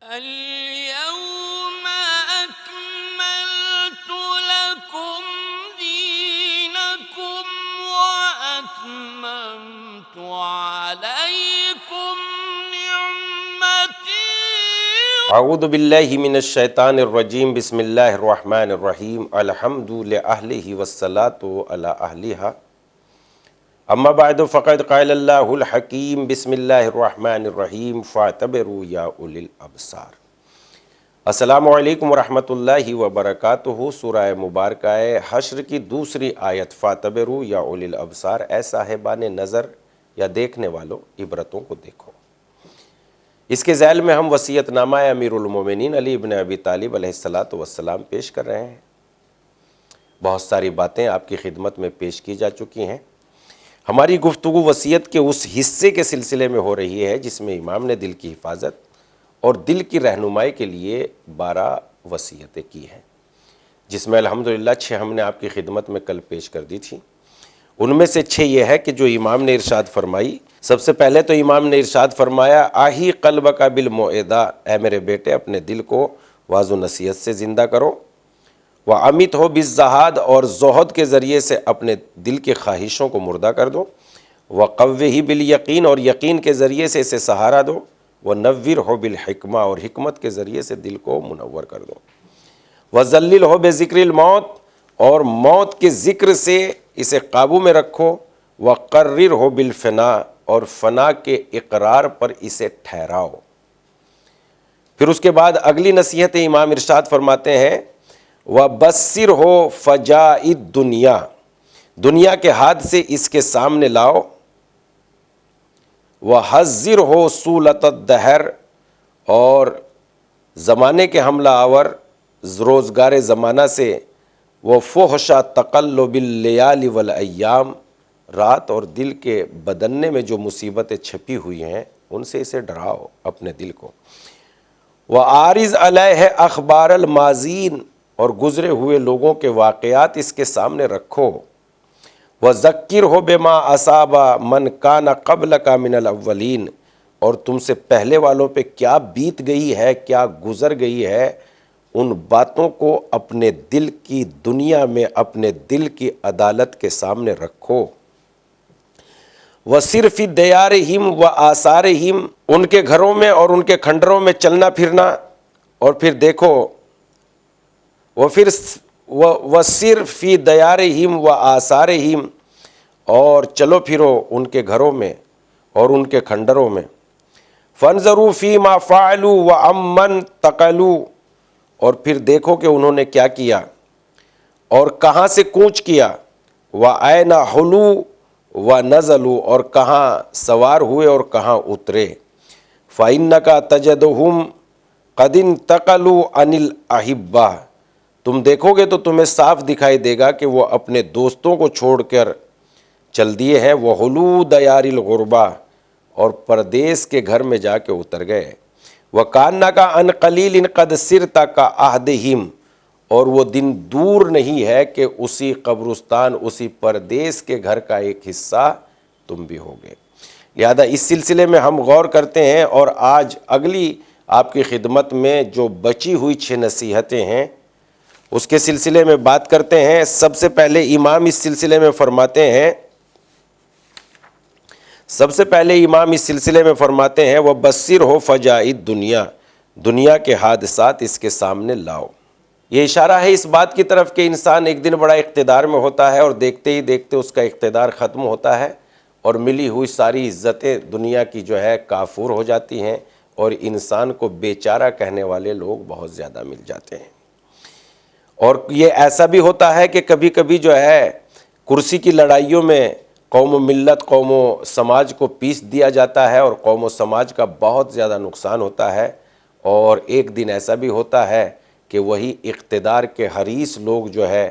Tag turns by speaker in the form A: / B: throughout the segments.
A: اليوم أكملت لكم دينكم وأتممت عليكم نعمتي
B: اعوذ باللہ من الشیطان الرجیم بسم اللہ الرحمن الرحیم الحمد لأہلہ والصلاة علی اہلہا اما بعد فقد قال اللہ الحکیم بسم اللہ الرحمن الرحیم فاعتبروا یا اولی الابصار۔ السلام علیکم ورحمۃ اللہ وبرکاتہ۔ سورہ مبارکہ حشر کی دوسری آیت فاعتبروا یا اولی الابصار، اے صاحبان نظر یا دیکھنے والوں عبرتوں کو دیکھو۔ اس کے ذیل میں ہم وصیت نامہ امیر المومنین علی ابن ابی طالب علیہ السلام پیش کر رہے ہیں۔ بہت ساری باتیں آپ کی خدمت میں پیش کی جا چکی ہیں۔ ہماری گفتگو وصیت کے اس حصے کے سلسلے میں ہو رہی ہے جس میں امام نے دل کی حفاظت اور دل کی رہنمائی کے لیے 12 وصیتیں کی ہیں، جس میں الحمدللہ 6 ہم نے آپ کی خدمت میں کل پیش کر دی تھی۔ ان میں سے 6 یہ ہے کہ جو امام نے ارشاد فرمائی۔ سب سے پہلے تو امام نے ارشاد فرمایا آہی قلب کا بالموعدہ، اے میرے بیٹے اپنے دل کو واعظ و نصیحت سے زندہ کرو، وَعَمِتْ ہو بِالزَّہَادِ، اور زہد کے ذریعے سے اپنے دل کی خواہشوں کو مردہ کر دو، وَقَوِّهِ بِالْيَقِينِ، اور یقین کے ذریعے سے اسے سہارا دو، وَنَوِّرْهُ بِالْحِکْمَةِ، اور حکمت کے ذریعے سے دل کو منور کر دو، وَذَلِّلْهُ بِذِكْرِ الْمَوْتِ، اور موت کے ذکر سے اسے قابو میں رکھو، وَقَرِّرْهُ بِالْفِنَاءِ، اور فنا کے اقرار پر اسے ٹھہراؤ۔ پھر اس کے بعد اگلی نصیحت امام ارشاد فرماتے ہیں وَبَصِّرْهُ فَجَاءِ الدُّنْيَا، دنیا کے حادثے اس کے سامنے لاؤ، وَحَذِّرْهُ سُولَةَ الدَّهْرِ، اور زمانے کے حملہ آور روزگار زمانہ سے، وَفُحْشَ تَقَلُّبِ اللَّيَالِ وَالْأَيَّامِ، رات اور دل کے بدننے میں جو مصیبتیں چھپی ہوئی ہیں ان سے اسے ڈراؤ اپنے دل کو، وَعَارِضْ عَلَيْهِ أَخْبَارَ الْمَاضِينَ، اور گزرے ہوئے لوگوں کے واقعات اس کے سامنے رکھو، وَذَكِّرْهُ بِمَا أَصَابَ مَنْ كَانَ قَبْلَكَ مِنَ الْأَوَّلِينَ، اور تم سے پہلے والوں پہ کیا بیت گئی ہے، کیا گزر گئی ہے، ان باتوں کو اپنے دل کی دنیا میں اپنے دل کی عدالت کے سامنے رکھو، وَصِرْفِ دِيَارِهِمْ وَآثَارِهِمْ، ان کے گھروں میں اور ان کے کھنڈروں میں چلنا پھرنا، اور پھر دیکھو وَصِرْفِ دِيَارِهِمْ وَآثَارِهِمْ، اور چلو پھرو ان کے گھروں میں اور ان کے کھنڈروں میں، فَانْظُرُوا فِي مَا فَعَلُوا وَعَمَّنْ تَقَلُوا، اور پھر دیکھو کہ انہوں نے کیا کیا اور کہاں سے کوچ کیا، وَأَيْنَ حُلُوا وَنَزَلُوا، اور کہاں سوار ہوئے اور کہاں اترے، فَإِنَّكَ تَجِدُهُمْ قَدِ انتقلوا عَنِ الْأَحِبَّةِ، تم دیکھو گے تو تمہیں صاف دکھائی دے گا کہ وہ اپنے دوستوں کو چھوڑ کر چل دیے ہیں، وَحُلُوا دَيَارِ الْغُرْبَةِ، اور پردیس کے گھر میں جا کے اتر گئے، وَكَأَنَّكَ عَنْ قَلِيلٍ قَدْ سِرْتَ كَعَهْدِهِمْ، اور وہ دن دور نہیں ہے کہ اسی قبرستان اسی پردیس کے گھر کا ایک حصہ تم بھی ہوگے۔ لہذا اس سلسلے میں ہم غور کرتے ہیں، اور آج اگلی آپ کی خدمت میں جو بچی ہوئی 6 نصیحتیں ہیں اس کے سلسلے میں بات کرتے ہیں۔ سب سے پہلے امام اس سلسلے میں فرماتے ہیں وَبَصِّرْهُ فَجَاءِ الدُّنْيَا، دنیا کے حادثات اس کے سامنے لاؤ۔ یہ اشارہ ہے اس بات کی طرف کہ انسان ایک دن بڑا اقتدار میں ہوتا ہے اور دیکھتے ہی دیکھتے اس کا اقتدار ختم ہوتا ہے اور ملی ہوئی ساری عزتیں دنیا کی جو ہے کافور ہو جاتی ہیں، اور انسان کو بیچارہ کہنے والے لوگ بہت زیادہ مل جاتے ہیں۔ اور یہ ایسا بھی ہوتا ہے کہ کبھی کبھی جو ہے کرسی کی لڑائیوں میں قوم و ملت قوم و سماج کو پیس دیا جاتا ہے اور قوم و سماج کا بہت زیادہ نقصان ہوتا ہے، اور ایک دن ایسا بھی ہوتا ہے کہ وہی اقتدار کے حریص لوگ جو ہے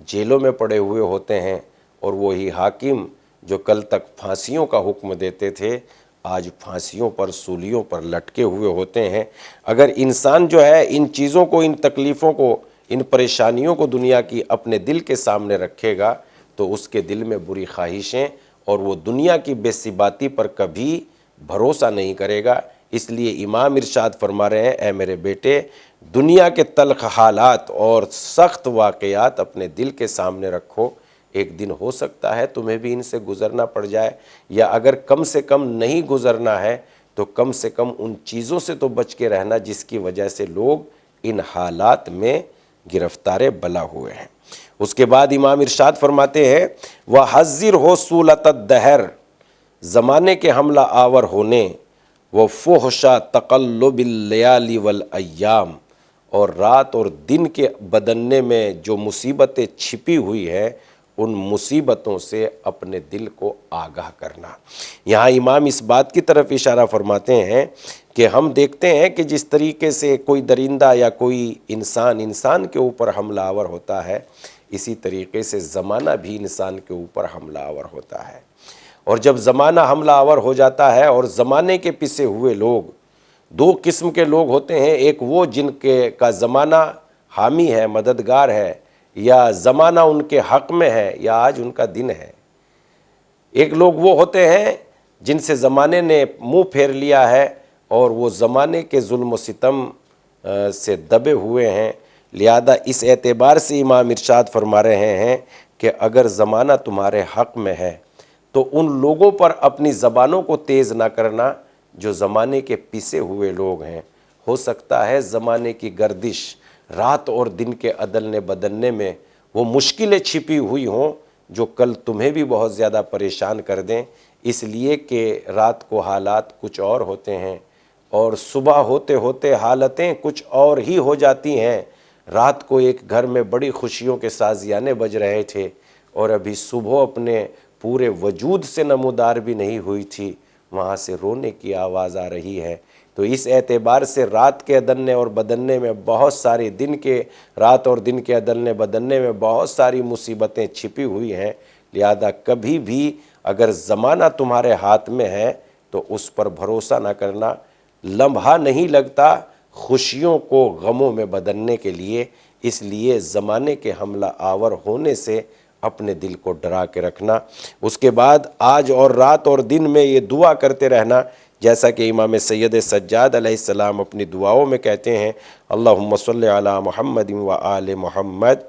B: جیلوں میں پڑے ہوئے ہوتے ہیں، اور وہی حاکم جو کل تک پھانسیوں کا حکم دیتے تھے آج پھانسیوں پر سولیوں پر لٹکے ہوئے ہوتے ہیں۔ اگر انسان جو ہے ان چیزوں کو، ان تکلیفوں کو، ان پریشانیوں کو دنیا کی اپنے دل کے سامنے رکھے گا تو اس کے دل میں بری خواہشیں اور وہ دنیا کی بے ثباتی پر کبھی بھروسہ نہیں کرے گا۔ اس لیے امام ارشاد فرما رہے ہیں اے میرے بیٹے دنیا کے تلخ حالات اور سخت واقعات اپنے دل کے سامنے رکھو، ایک دن ہو سکتا ہے تمہیں بھی ان سے گزرنا پڑ جائے، یا اگر کم سے کم نہیں گزرنا ہے تو کم سے کم ان چیزوں سے تو بچ کے رہنا جس کی وجہ سے لوگ ان حالات میں گرفتار بلا ہوئے ہیں۔ اس کے بعد امام ارشاد فرماتے ہیں وَحَذِّرْ ہو سُولَتَ الدَّہْرِ، زمانے کے حملہ آور ہونے، وَفُحْشَ تَقَلُّبِ اللَّيَالِ وَالْأَيَّامِ، اور رات اور دن کے بدلنے میں جو مصیبتیں چھپی ہوئی ہیں ان مصیبتوں سے اپنے دل کو آگاہ کرنا۔ یہاں امام اس بات کی طرف اشارہ فرماتے ہیں کہ ہم دیکھتے ہیں کہ جس طریقے سے کوئی درندہ یا کوئی انسان کے اوپر حملہ آور ہوتا ہے، اسی طریقے سے زمانہ بھی انسان کے اوپر حملہ آور ہوتا ہے، اور جب زمانہ حملہ آور ہو جاتا ہے اور زمانے کے پسے ہوئے لوگ، دو قسم کے لوگ ہوتے ہیں، ایک وہ جن کا زمانہ حامی ہے، مددگار ہے، یا زمانہ ان کے حق میں ہے یا آج ان کا دن ہے۔ ایک لوگ وہ ہوتے ہیں جن سے زمانے نے منہ پھیر لیا ہے اور وہ زمانے کے ظلم و ستم سے دبے ہوئے ہیں، لہذا اس اعتبار سے امام ارشاد فرما رہے ہیں کہ اگر زمانہ تمہارے حق میں ہے تو ان لوگوں پر اپنی زبانوں کو تیز نہ کرنا جو زمانے کے پسے ہوئے لوگ ہیں۔ ہو سکتا ہے زمانے کی گردش، رات اور دن کے عدلنے بدلنے میں وہ مشکلیں چھپی ہوئی ہوں جو کل تمہیں بھی بہت زیادہ پریشان کر دیں، اس لیے کہ رات کو حالات کچھ اور ہوتے ہیں اور صبح ہوتے ہوتے حالتیں کچھ اور ہی ہو جاتی ہیں۔ رات کو ایک گھر میں بڑی خوشیوں کے سازیانے بج رہے تھے اور ابھی صبح اپنے پورے وجود سے نمودار بھی نہیں ہوئی تھی، وہاں سے رونے کی آواز آ رہی ہے۔ تو اس اعتبار سے رات کے عدلنے اور بدلنے میں بہت ساری رات اور دن کے عدلنے بدلنے میں بہت ساری مصیبتیں چھپی ہوئی ہیں، لہذا کبھی بھی اگر زمانہ تمہارے ہاتھ میں ہے تو اس پر بھروسہ نہ کرنا۔ لمحہ نہیں لگتا خوشیوں کو غموں میں بدلنے کے لیے، اس لیے زمانے کے حملہ آور ہونے سے اپنے دل کو ڈرا کے رکھنا۔ اس کے بعد آج اور رات اور دن میں یہ دعا کرتے رہنا، جیسا کہ امام سید سجاد علیہ السلام اپنی دعاؤں میں کہتے ہیں اللہم صلی علی محمد و آل محمد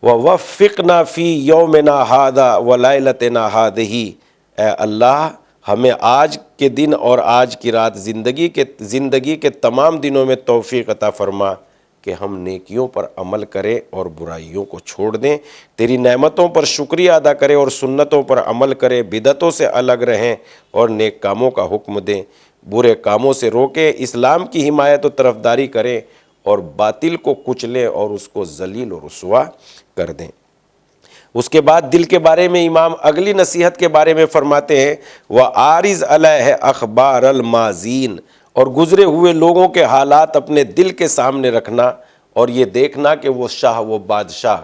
B: ووفقنا فی یومنا ھذا و لیلتنا ھذہ، اے اللہ ہمیں آج کے دن اور آج کی رات زندگی کے تمام دنوں میں توفیق عطا فرما کہ ہم نیکیوں پر عمل کریں اور برائیوں کو چھوڑ دیں، تیری نعمتوں پر شکریہ ادا کریں اور سنتوں پر عمل کریں، بدعتوں سے الگ رہیں اور نیک کاموں کا حکم دیں، برے کاموں سے روکیں، اسلام کی حمایت و طرفداری کریں اور باطل کو کچلیں اور اس کو ذلیل و رسوا کر دیں۔ اس کے بعد دل کے بارے میں امام اگلی نصیحت کے بارے میں فرماتے ہیں وَعَارِضْ عَلَيْهِ أَخْبَارَ الْمَاضِينَ، اور گزرے ہوئے لوگوں کے حالات اپنے دل کے سامنے رکھنا اور یہ دیکھنا کہ وہ شاہ، وہ بادشاہ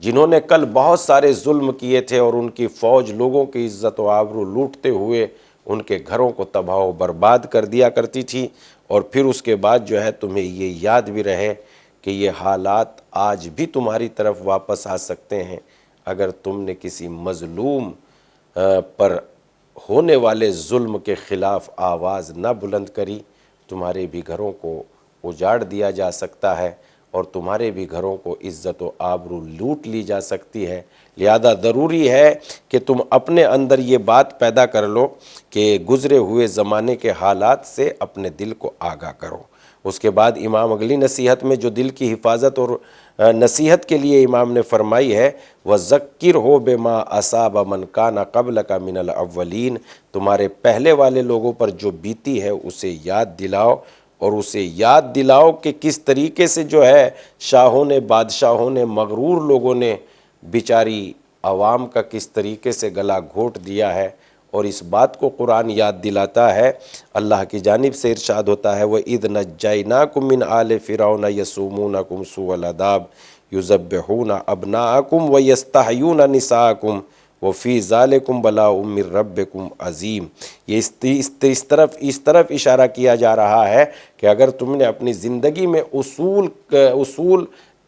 B: جنہوں نے کل بہت سارے ظلم کیے تھے اور ان کی فوج لوگوں کی عزت و آبرو لوٹتے ہوئے ان کے گھروں کو تباہ و برباد کر دیا کرتی تھی، اور پھر اس کے بعد جو ہے تمہیں یہ یاد بھی رہے کہ یہ حالات آج بھی تمہاری طرف واپس آ سکتے ہیں اگر تم نے کسی مظلوم پر ہونے والے ظلم کے خلاف آواز نہ بلند کری، تمہارے بھی گھروں کو اجاڑ دیا جا سکتا ہے اور تمہارے بھی گھروں کو عزت و آبرو لوٹ لی جا سکتی ہے۔ لہذا ضروری ہے کہ تم اپنے اندر یہ بات پیدا کر لو کہ گزرے ہوئے زمانے کے حالات سے اپنے دل کو آگاہ کرو۔ اس کے بعد امام اگلی نصیحت میں جو دل کی حفاظت اور نصیحت کے لیے امام نے فرمائی ہے وَذَكِّرْهُ بِمَا أَصَابَ مَنْ كَانَ قَبْلَكَ مِنَ الْأَوَّلِينَ، تمہارے پہلے والے لوگوں پر جو بیتی ہے اسے یاد دلاؤ، اور اسے یاد دلاؤ کہ کس طریقے سے جو ہے شاہوں نے، بادشاہوں نے، مغرور لوگوں نے بیچاری عوام کا کس طریقے سے گلا گھونٹ دیا ہے، اور اس بات کو قرآن یاد دلاتا ہے۔ اللہ کی جانب سے ارشاد ہوتا ہے وَإِذْ نَجَّيْنَاكُمْ مِنْ آلِ فِرْعَوْنَ يَسُومُونَكُمْ سُوءَ الْعَذَابِ يُذَبِّحُونَ أَبْنَاءَكُمْ وَيَسْتَحْيُونَ نِسَاءَكُمْ وَفِي ذَلِكُمْ بَلَاءٌ مِّن رَبِّكُمْ عَظِيمٌ۔ یہ اس طرف اشارہ کیا جا رہا ہے کہ اگر تم نے اپنی زندگی میں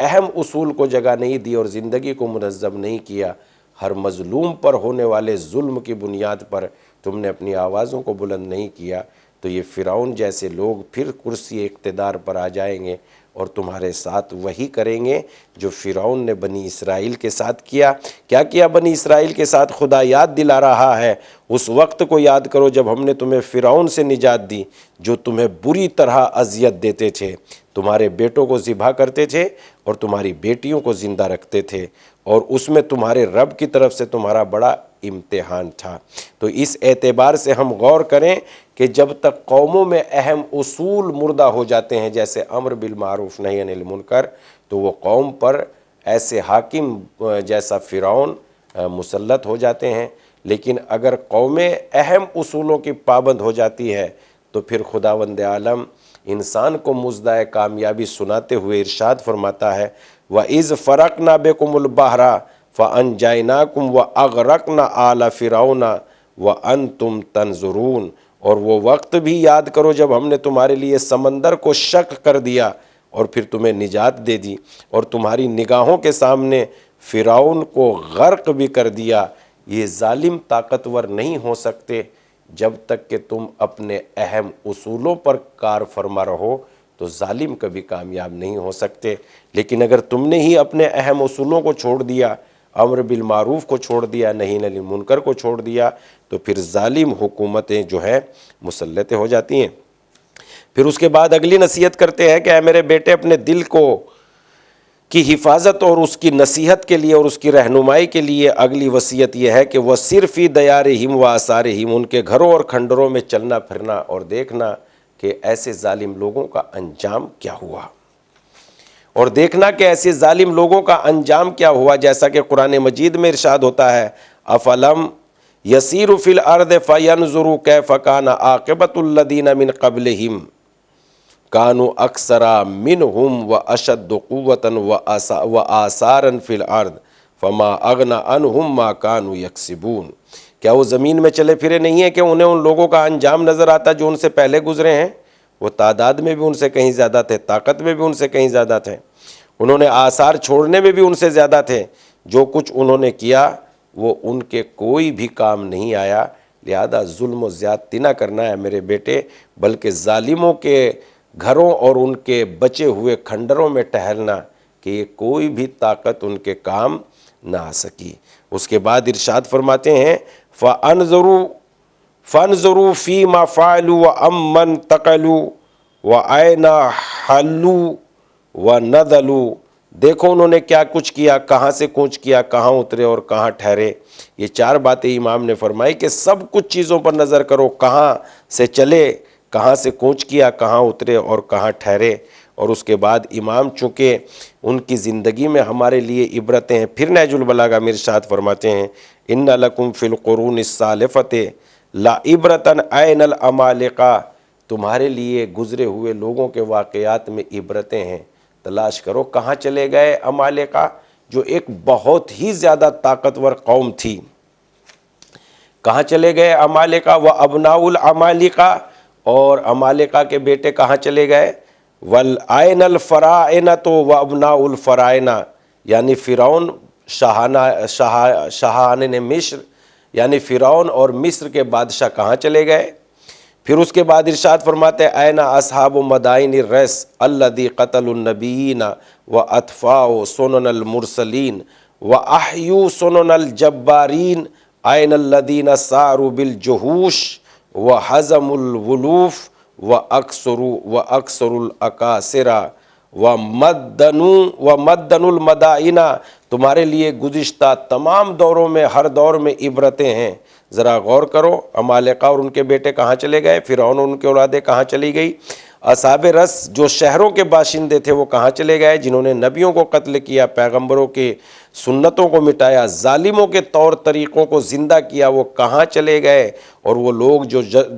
B: اہم اصول کو جگہ نہیں دی اور زندگی کو منظم نہیں کیا، ہر مظلوم پر ہونے والے ظلم کی بنیاد پر تم نے اپنی آوازوں کو بلند نہیں کیا تو یہ فرعون جیسے لوگ پھر کرسی اقتدار پر آ جائیں گے اور تمہارے ساتھ وہی کریں گے جو فرعون نے بنی اسرائیل کے ساتھ کیا۔ کیا کیا بنی اسرائیل کے ساتھ؟ خدا یاد دلا رہا ہے، اس وقت کو یاد کرو جب ہم نے تمہیں فرعون سے نجات دی جو تمہیں بری طرح اذیت دیتے تھے، تمہارے بیٹوں کو ذبح کرتے تھے اور تمہاری بیٹیوں کو زندہ رکھتے تھے، اور اس میں تمہارے رب کی طرف سے تمہارا بڑا امتحان تھا۔ تو اس اعتبار سے ہم غور کریں کہ جب تک قوموں میں اہم اصول مردہ ہو جاتے ہیں جیسے امر بالمعروف نہی عن المنکر، تو وہ قوم پر ایسے حاکم جیسا فرعون مسلط ہو جاتے ہیں۔ لیکن اگر قومیں اہم اصولوں کی پابند ہو جاتی ہے تو پھر خداوند عالم انسان کو مزدہ کامیابی سناتے ہوئے ارشاد فرماتا ہے وَإِذْ فَرَقْنَا بِكُمُ الْبَحْرَ فَأَنْجَيْنَاكُمْ وَأَغْرَقْنَا آلَ فِرْعَوْنَ وَأَنْتُمْ تَنْظُرُونَ۔ اور وہ وقت بھی یاد کرو جب ہم نے تمہارے لیے سمندر کو شق کر دیا اور پھر تمہیں نجات دے دی اور تمہاری نگاہوں کے سامنے فرعون کو غرق بھی کر دیا۔ یہ ظالم طاقتور نہیں ہو سکتے جب تک کہ تم اپنے اہم اصولوں پر کار فرما رہو، تو ظالم کبھی کامیاب نہیں ہو سکتے۔ لیکن اگر تم نے ہی اپنے اہم اصولوں کو چھوڑ دیا، امر بالمعروف کو چھوڑ دیا، نہی عن المنکر کو چھوڑ دیا، تو پھر ظالم حکومتیں جو ہے مسلط ہو جاتی ہیں۔ پھر اس کے بعد اگلی نصیحت کرتے ہیں کہ اے میرے بیٹے، اپنے دل کی حفاظت اور اس کی نصیحت کے لیے اور اس کی رہنمائی کے لیے اگلی وصیت یہ ہے کہ وہ صرف ہی دیارہم و آثارہم، ان کے گھروں اور کھنڈروں میں چلنا پھرنا اور دیکھنا کہ ایسے ظالم لوگوں کا انجام کیا ہوا، اور دیکھنا کہ ایسے ظالم لوگوں کا انجام کیا ہوا، جیسا کہ قرآن مجید میں ارشاد ہوتا ہے افلم یسیروا فی الارض فینظروا کیف کان عاقبۃ الذین من قبلہم کانوا اکثر منہم واشد قوۃ وآثارا فی الارض فما اغنی عنہم ما کانوا یکسبون۔ کیا وہ زمین میں چلے پھرے نہیں ہیں کہ انہیں ان لوگوں کا انجام نظر آتا جو ان سے پہلے گزرے ہیں؟ وہ تعداد میں بھی ان سے کہیں زیادہ تھے، طاقت میں بھی ان سے کہیں زیادہ تھے، انہوں نے آثار چھوڑنے میں بھی ان سے زیادہ تھے، جو کچھ انہوں نے کیا وہ ان کے کوئی بھی کام نہیں آیا۔ لہذا ظلم و زیادتی نہ کرنا ہے میرے بیٹے، بلکہ ظالموں کے گھروں اور ان کے بچے ہوئے کھنڈروں میں ٹہلنا کہ یہ کوئی بھی طاقت ان کے کام نہ آ سکی۔ اس کے بعد ارشاد فرماتے ہیں فَانظُرُوا فِي مَا فَعَلُوا وَأَمَّنْ تَقَلُوا وَأَيْنَ حَلُّوا وَنَزَلُوا۔ دیکھو انہوں نے کیا کچھ کیا، کہاں سے کوچ کیا، کہاں اترے اور کہاں ٹھہرے۔ یہ چار باتیں امام نے فرمائی کہ سب کچھ چیزوں پر نظر کرو، کہاں سے چلے، کہاں سے کوچ کیا، کہاں اترے اور کہاں ٹھہرے۔ اور اس کے بعد امام چونکہ ان کی زندگی میں ہمارے لیے عبرتیں ہیں، پھر نہج البلاغہ میں ارشاد فرماتے ہیں ان لکم فی القرون السالفۃ لعبرۃ عین العمالقہ، تمہارے لیے گزرے ہوئے لوگوں کے واقعات میں عبرتیں ہیں۔ تلاش کرو کہاں چلے گئے عمالقہ، جو ایک بہت ہی زیادہ طاقتور قوم تھی۔ کہاں چلے گئے عمالقہ؟ وابناء العمالقہ، اور عمالقہ کے بیٹے کہاں چلے گئے؟ والعین الفراعنۃ وابناء الفراعنہ، یعنی فرعون شاہان مصر، یعنی فرعون اور مصر کے بادشاہ کہاں چلے گئے؟ پھر اس کے بعد ارشاد فرماتے ہیں این اصحاب مدائن الرس الذی قتل النبیین واطفاء سنن المرسلین واحیوا سنن الجبارین این الذین ساروا بالجحوش وحزموا الولوف واکثروا الاکاسرہ ومدنوا المدائن۔ تمہارے لیے گزشتہ تمام دوروں میں ہر دور میں عبرتیں ہیں۔ ذرا غور کرو، عمالقہ اور ان کے بیٹے کہاں چلے گئے، فرعون اور ان کے اولادیں کہاں چلی گئی، اصحاب رس جو شہروں کے باشندے تھے وہ کہاں چلے گئے، جنہوں نے نبیوں کو قتل کیا، پیغمبروں کی سنتوں کو مٹایا، ظالموں کے طور طریقوں کو زندہ کیا، وہ کہاں چلے گئے۔ اور وہ لوگ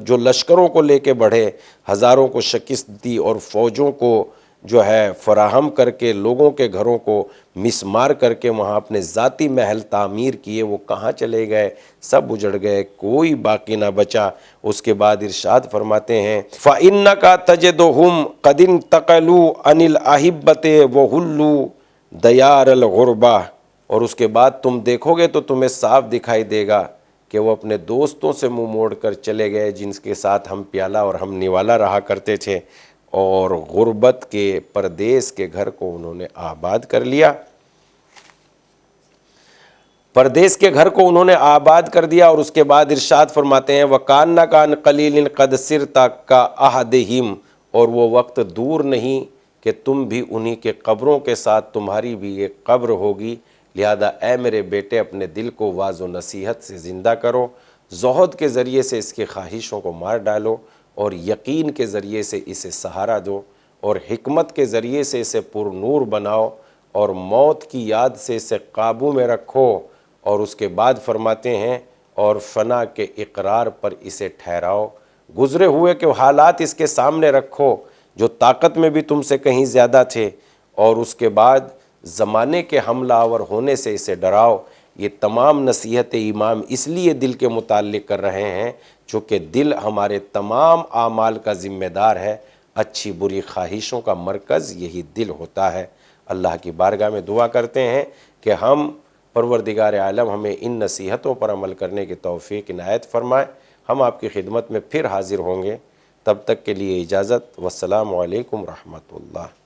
B: جو لشکروں کو لے کے بڑھے، ہزاروں کو شکست دی اور فوجوں کو جو ہے فراہم کر کے لوگوں کے گھروں کو مسمار کر کے وہاں اپنے ذاتی محل تعمیر کیے، وہ کہاں چلے گئے، سب اجڑ گئے، کوئی باقی نہ بچا۔ اس کے بعد ارشاد فرماتے ہیں فَإِنَّكَ تَجِدُهُمْ قَدِ انتَقَلُوا عَنِ الْأَحِبَّةِ وَحُلُّوا دَيَارَ الْغُرْبَةِ، اور اس کے بعد تم دیکھو گے تو تمہیں صاف دکھائی دے گا کہ وہ اپنے دوستوں سے منہ موڑ کر چلے گئے جن کے ساتھ ہم پیالہ اور ہم نوالا رہا کرتے تھے، اور غربت کے پردیس کے گھر کو انہوں نے آباد کر لیا، پردیس کے گھر کو انہوں نے آباد کر دیا۔ اور اس کے بعد ارشاد فرماتے ہیں وَكَانَّ كَانْ قَلِيلٍ قَدْ صِرْتَ كَأَحَدِهِمْ، اور وہ وقت دور نہیں کہ تم بھی انہی کے قبروں کے ساتھ تمہاری بھی ایک قبر ہوگی، لہذا اے میرے بیٹے اپنے دل کو واعظ و نصیحت سے زندہ کرو، زہد کے ذریعے سے اس کی خواہشوں کو مار ڈالو، اور یقین کے ذریعے سے اسے سہارا دو، اور حکمت کے ذریعے سے اسے پر نور بناؤ، اور موت کی یاد سے اسے قابو میں رکھو۔ اور اس کے بعد فرماتے ہیں اور فنا کے اقرار پر اسے ٹھہراؤ، گزرے ہوئے کے حالات اس کے سامنے رکھو جو طاقت میں بھی تم سے کہیں زیادہ تھے، اور اس کے بعد زمانے کے حملہ آور ہونے سے اسے ڈراؤ۔ یہ تمام نصیحت امام اس لیے دل کے متعلق کر رہے ہیں چونکہ دل ہمارے تمام اعمال کا ذمہ دار ہے، اچھی بری خواہشوں کا مرکز یہی دل ہوتا ہے۔ اللہ کی بارگاہ میں دعا کرتے ہیں کہ ہم پروردگار عالم ہمیں ان نصیحتوں پر عمل کرنے کی توفیق عنایت فرمائے۔ ہم آپ کی خدمت میں پھر حاضر ہوں گے، تب تک کے لیے اجازت، والسلام علیکم ورحمۃ اللہ۔